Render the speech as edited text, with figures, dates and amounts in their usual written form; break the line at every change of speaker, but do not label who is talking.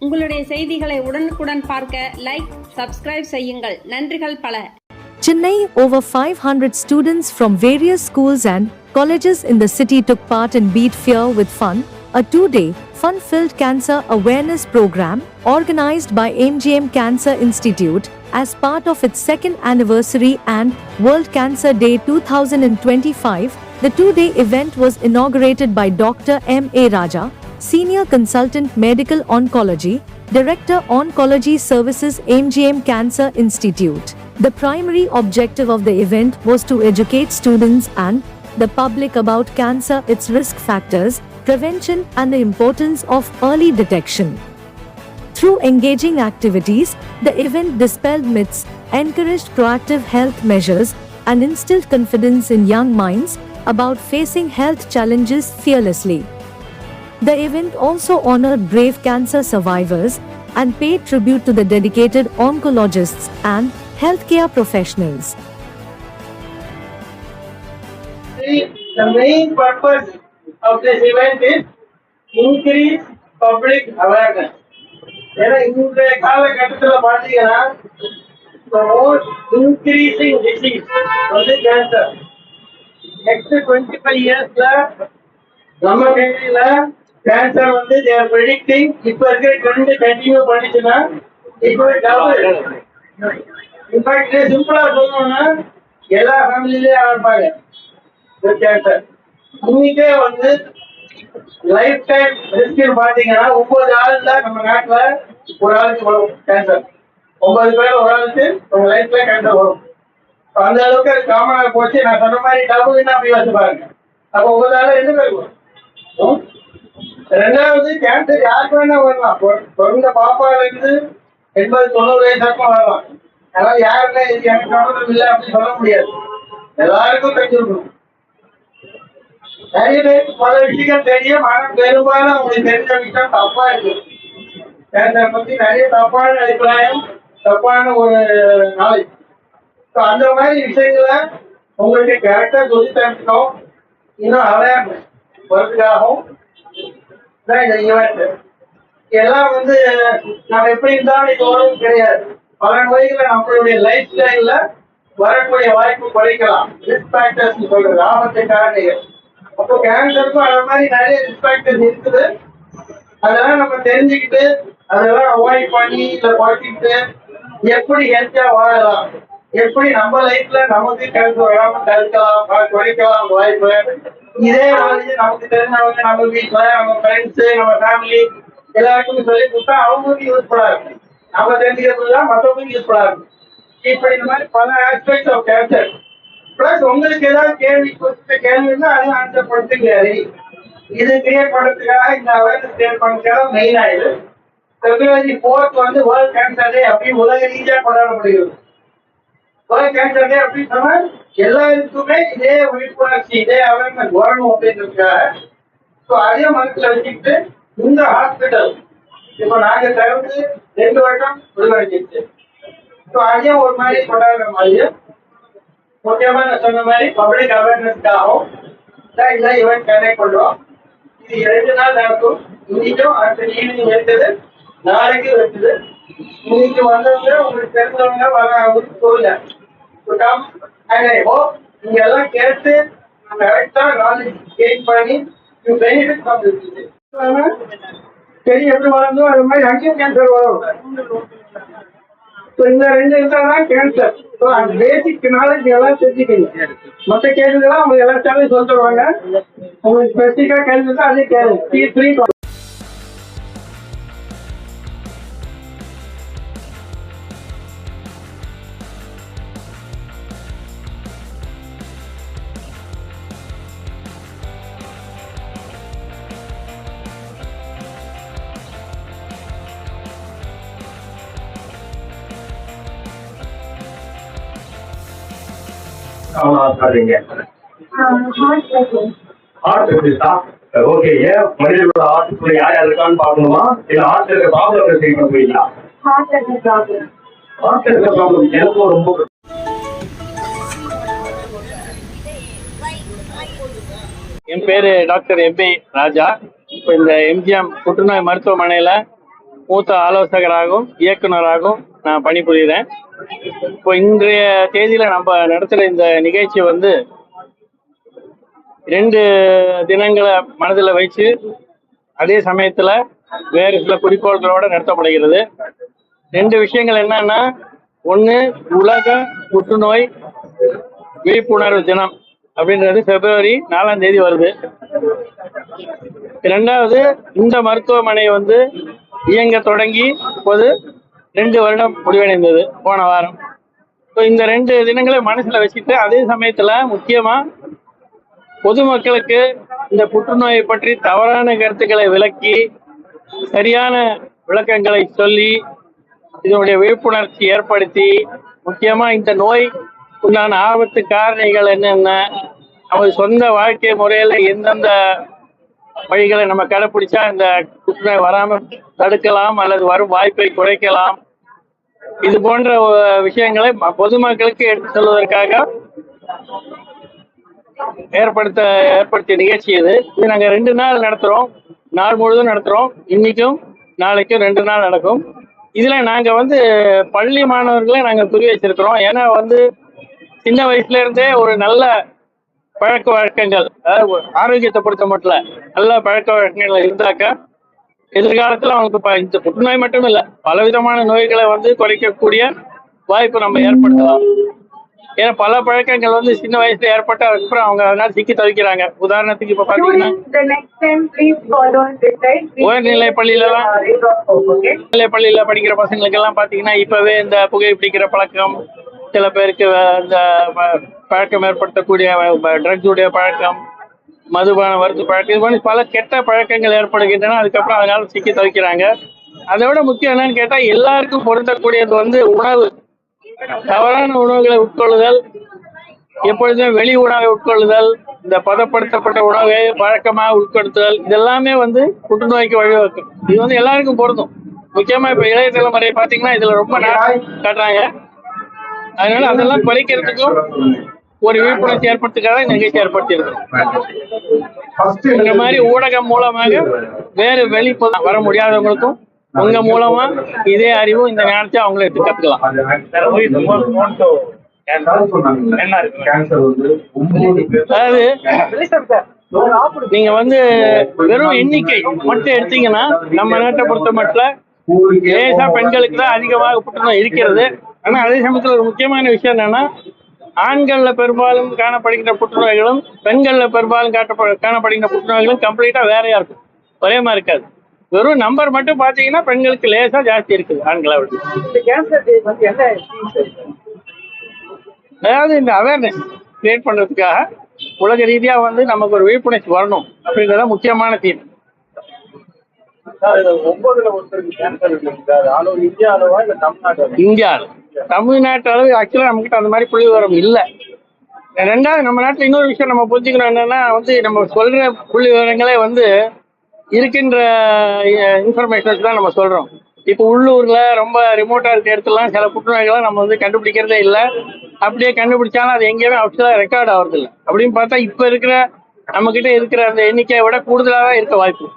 உங்களுடைய செய்திகளை உடனுக்குடன் பார்க்க லைக், சப்ஸ்கிரைப் செய்யுங்கள். நன்றிகள் பல.
Chennai, over 500 students from various schools and colleges in the city took part in Beat Fear with Fun, a 2-day, fun-filled cancer awareness program organized by MGM Cancer Institute as part of its second anniversary and World Cancer Day 2025. The 2-day event was inaugurated by Dr. M.A. Raja, Senior Consultant Medical Oncology, Director Oncology Services, MGM Cancer Institute. The primary objective of the event was to educate students and the public about cancer, its risk factors, prevention, and the importance of early detection. Through engaging activities, the event dispelled myths, encouraged proactive health measures, and instilled confidence in young minds about facing health challenges fearlessly. The event also honored brave cancer survivors and paid tribute to the dedicated oncologists and healthcare professionals.
The main purpose of this event is increase public awareness. ஏன்னா இந்த காலகட்டத்தில் பார்த்தீங்கன்னா increasing disease வந்து cancer. Next 25 yearsல நம்ம கண்ட்ரில cancer வந்து they are predicting இப்ப இருக்கிற ட்ரெண்ட் கண்டினியூ பண்ணிச்சுன்னா இப்போ டபுள். இன்ஃபேக்ட் சிம்பிளா சொல்லணும்னா எல்லா ஃபேமிலிலயும் ஆரம்பிப்பாங்க கேன்சர். இன்னைக்கே வந்து லைஃப் டைம் ரிஸ்க் பாத்தீங்கன்னா 9 ஆள் தான் நம்ம நாட்டுல ஒரு ஆளுக்கு வரும் கேன்சர். 9 பேர் ஒரு ஆளுக்கு உங்க லைஃப்ல கேன்சர் வரும். அந்த அளவுக்கு அது காமனா போச்சு. நான் சொன்ன மாதிரி டபுள்னா அப்படி வச்சு பாருங்க. அப்ப 9 ஆள் 2 பேர் வரும். ரெண்டாவது கேன்சர் யாருக்கு வேணா வரலாம். பிறந்த பாப்பால இருந்து 80-90 வயசு வரைக்கும் வரலாம். அதனால யாருமே இது எனக்கு சம்மந்தம் இல்லை அப்படின்னு சொல்ல முடியாது. எல்லாருக்கும் தெரிஞ்சிருக்கணும். நிறைய பேருக்கு பல விஷயங்கள் தெரியும். ஆனால் பெரும்பாலும் அவங்களுக்கு தெரிஞ்ச விஷயம் தப்பா இருக்கு. கேன்சர் பத்தி நிறைய தப்பான அபிப்பிராயம், தப்பான ஒரு நாலேஜ். அந்த மாதிரி விஷயங்களை உங்களுக்கு கரெக்டா சொல்லி தரணும். இன்னும் அவேர்னஸ் வரதுக்காகவும் தான் இந்த ஈவெண்ட். எல்லாம் வந்து நம்ம எப்படி இருந்தாலும் இது வரும் கிடையாது. பல நோய்களை நம்மளுடைய லைஃப் ஸ்டைல்ல வரக்கூடிய வாய்ப்பு குறைக்கலாம். ரிஸ்க் ஃபேக்டர்ஸ் சொல்றது ஆபத்து காரணிகள். அப்போ கேன்சருக்கும் அது மாதிரி நிறைய ரிஸ்க் ஃபேக்டர்ஸ் இருக்குது. அதெல்லாம் நம்ம தெரிஞ்சுக்கிட்டு அதெல்லாம் அவாய்ட் பண்ணி இல்லை குறைச்சிக்கிட்டு எப்படி ஹெல்த்தியா வாழலாம், எப்படி நம்ம லைஃப்ல நமக்கு கேன்சர் வராம தடுக்கலாம், குறைக்கலாம் வாய்ப்பு. இதே மாதிரி நமக்கு தெரிஞ்சவங்க, நம்ம வீட்டுல, நம்ம ஃப்ரெண்ட்ஸ், நம்ம ஃபேமிலி எல்லாருக்கும் சொல்லி கொடுத்தா அவங்களுக்கு யூஸ்ஃபுல்லா இருக்கும். நம்ம தெரிஞ்சுக்கிறதுலாம் மற்றவங்களுக்கு யூஸ்ஃபுல்லா இருக்கும். இப்ப இந்த மாதிரி பல ஆஸ்பெக்ட்ஸ் ஆஃப் கேன்சர். பிளஸ் உங்களுக்கு ஏதாவது கேள்வின்னா அதையும் ஆன்சர் பண்ணுறது. இது கிரியேட் பண்றதுக்காக இந்த அவேர்னஸ் கிரியேட் பண்ணுறதுக்காக மெயின் ஆயிடுது. February 4th வந்து வேர்ல்ட் கேன்சர் டே அப்படின்னு உலக ரீதியா கொண்டாடப்படுகிறது. வேர்ல்ட் கேன்சர் டே அப்படின்னு சொன்னா எல்லாருக்குமே இதே விழிப்புணர்ச்சி, இதே அவேர்னஸ் வரணும் அப்படின்றதுக்காக. ஸோ அதே மனசுல வச்சுக்கிட்டு இந்த ஹாஸ்பிட்டல் இப்போ நாங்க திறந்து 2 வருடம் விடுதலைச்சிருச்சு. ஸோ அதையும் ஒரு மாதிரி கொண்டாடுற மாதிரியும் முக்கியமா நான் சொன்ன மாதிரி பப்ளிக் அவேர்னஸ்க்காகவும் தான் இந்த ஈவெண்ட் கண்டக்ட் பண்றோம். இது 2 நாள் நடக்கும். இன்னைக்கும் அடுத்த ஈவினிங் இருக்குது, நாளைக்கு இருக்குது. இன்னைக்கு வந்தவங்க உங்களுக்கு தெரிஞ்சவங்க வர சொல்லுங்க. நீங்க எல்லாம் கேட்டு கரெக்டா நாலேஜ் கெயின் பண்ணி பெனிஃபிட் பண்ணுறது. சரி, எப்படி வளர்ந்தோ அது மாதிரி அங்கேயும் கேன்சர் வரும். இந்த 2 இருந்தால்தான் கேன்சர். அந்த பேசிக் நாலேஜ் எல்லாம் தெரிஞ்சுக்கணும். மற்ற கேள்விகள்லாம் அவங்க எல்லாத்தாலும் சொல்லிடுவாங்க. உங்களுக்கு ஸ்பெசிஃபிக்கா கேள்வி தான் அதே கேள்வி.
ஓகே, ஏன் மனிதர்களோட ஆர்ட்டுக்குள்ள யார் யார் இருக்கான்னு பாக்கணுமா, இல்ல ஆர்ட் இருக்க ப்ராப்ளம் சரி பண்ண போறீங்களா? ஆர்ட் இருக்க ப்ராப்ளம் எனக்கும் ரொம்ப.
என் பேரு டாக்டர் M.A. ராஜா. இப்போ இந்த MGM புற்றுநோய் மருத்துவமனையில
மூத்த ஆலோசகராகவும் இயக்குனராகவும் நான் பணிபுரிகிறேன். இப்போ இன்றைய தேதியில நம்ம நடத்துகிற இந்த நிகழ்ச்சி வந்து 2 தினங்களை மனதில் வச்சு அதே சமயத்துல வேறு சில குறிக்கோள்களோட நடத்தப்படுகிறது. 2 விஷயங்கள் என்னன்னா, ஒன்று உலக புற்றுநோய் விழிப்புணர்வு தினம் அப்படின்றது February 4ஆம் தேதி வருது. 2வது இந்த மருத்துவமனை வந்து இயங்க தொடங்கி இப்போது 2 வருடம் முடிவடைந்தது போன வாரம். இந்த 2 தினங்களை மனசுல வச்சுட்டு அதே சமயத்துல முக்கியமா பொதுமக்களுக்கு இந்த புற்றுநோயை பற்றி தவறான கருத்துக்களை விளக்கி சரியான விளக்கங்களை சொல்லி இதனுடைய விழிப்புணர்ச்சி ஏற்படுத்தி முக்கியமா இந்த நோய் உண்டான ஆபத்து காரணிகள் என்னென்ன, நமது சொந்த வாழ்க்கை முறையில எந்தெந்த வழிகளை நம்ம கடைப்பிடிச்சா இந்த புற்றுநோய் வராம தடுக்கலாம் அல்லது வரும் வாய்ப்பை குறைக்கலாம், இது போன்ற விஷயங்களை பொதுமக்களுக்கு எடுத்து சொல்வதற்காக ஏற்படுத்திய நிகழ்ச்சி இது. நாங்க 2 நாள் நடத்துறோம், நாள் முழுவதும் நடத்துறோம். இன்னைக்கும் நாளைக்கும் 2 நாள் நடக்கும். இதுல நாங்க வந்து பள்ளி மாணவர்களை நாங்க குறி வச்சிருக்கிறோம். ஏன்னா வந்து சின்ன வயசுல இருந்தே ஒரு நல்ல பழக்க வழக்கங்கள், அதாவது ஆரோக்கியத்தை பொறுத்த மட்டும் நல்ல பழக்க வழக்கங்கள் இருந்தாக்க எதிர்காலத்துல அவங்களுக்கு இந்த புற்றுநோய் மட்டும் இல்ல, பலவிதமான நோய்களை வந்து குறைக்கக்கூடிய வாய்ப்பு நம்ம ஏற்படுத்தலாம். ஏன்னா பல பழக்கங்கள் வந்து சின்ன வயசுல ஏற்பட்டு அதுக்கப்புறம் அவங்க அதனால சிக்கி தவிக்கிறாங்க. உதாரணத்துக்கு இப்ப பாத்தீங்கன்னா உயர்நிலை பள்ளியில படிக்கிற பசங்களுக்கு எல்லாம் பாத்தீங்கன்னா இப்பவே இந்த புகை பிடிக்கிற பழக்கம், சில பேருக்கு இந்த பழக்கம் ஏற்படுத்தக்கூடிய ட்ரக்ஸ் உடைய பழக்கம், மதுபான வருது பழக்கம், இது மாதிரி பல கெட்ட பழக்கங்கள் ஏற்படுகின்றன. அதுக்கப்புறம் அதனால சிக்கி தவிக்கிறாங்க. அதை விட முக்கியம் என்னன்னு கேட்டா, எல்லாருக்கும் பொருந்தக்கூடியது வந்து உணவு. தவறான உணவுகளை உட்கொள்ளுதல், எப்பொழுதுமே வெளி உணவை உட்கொள்ளுதல், இந்த பதப்படுத்தப்பட்ட உணவை வழக்கமாக உட்கொடுத்துதல், இதெல்லாமே வந்து புற்றுநோய்க்கு வழிவகுக்கும். இது வந்து எல்லாருக்கும் பொருந்தும். முக்கியமா இப்ப இளைய தலைமுறை பாத்தீங்கன்னா இதுல ரொம்ப காட்டுறாங்க. அதனால அதெல்லாம் குறைக்கிறதுக்கும் ஒரு விழிப்புணர்ச்சி ஏற்படுத்துக்காக இந்த நிகழ்ச்சி ஏற்படுத்தியிருக்கு. இந்த மாதிரி ஊடகம் மூலமாக வேறு வெளிப்பொருள் வர முடியாதவங்களுக்கும் உங்க மூலமா இதே அறிவும் இந்த ஞானத்தை அவங்களை எடுத்து கத்துக்கலாம். அதாவது நீங்க வந்து வெறும் எண்ணிக்கை மட்டும் எடுத்தீங்கன்னா நம்ம நாட்டை பொறுத்த மட்டும் லேசா பெண்களுக்கு தான் அதிகமாக புற்றுநோய் இருக்கிறது. ஆனா அதே சமயத்துல ஒரு முக்கியமான விஷயம் என்னன்னா, ஆண்கள்ல பெரும்பாலும் காணப்படுகின்ற புற்றுநோய்களும் பெண்கள்ல பெரும்பாலும் காணப்படுகின்ற புற்றுநோய்களும் கம்ப்ளீட்டா வேறையா இருக்கும், ஒரே மாதிரி இருக்காது. வெறும் நம்பர் மட்டும் பாத்தீங்கன்னா பெண்களுக்கு லேசா ஜாஸ்தி இருக்குது ஆண்களை விட. அதாவது இந்த அவேர்னஸ் கிரியேட் பண்றதுக்காக உலக ரீதியா வந்து நமக்கு ஒரு விழிப்புணர்ச்சி வரணும் அப்படின்றத முக்கியமான தீம். இந்தியாவில் தமிழ்நாட்டு அளவு ஆக்சுவலா நம்ம கிட்ட அந்த மாதிரி புள்ளி விவரம் இல்லை. 2வது நம்ம நாட்டுல இன்னொரு விஷயம் நம்ம புரிஞ்சுக்கணும் என்னன்னா, வந்து நம்ம சொல்ற புள்ளி விவரங்களே வந்து இருக்கின்ற இன்ஃபர்மேஷன்ஸ் தான் நம்ம சொல்றோம். இப்போ உள்ளூர்ல ரொம்ப ரிமோட்டா இருக்க இடத்துலாம் சில புற்றுநோய்களை நம்ம வந்து கண்டுபிடிக்கிறதே இல்லை. அப்படியே கண்டுபிடிச்சாலும் அது எங்கேயுமே அஃபிஷியலா ரெக்கார்ட் ஆகுறது இல்லை. அப்படின்னு பார்த்தா இப்ப இருக்கிற நம்ம கிட்ட இருக்கிற அந்த எண்ணிக்கையை விட கூடுதலாக இருக்க வாய்ப்பு.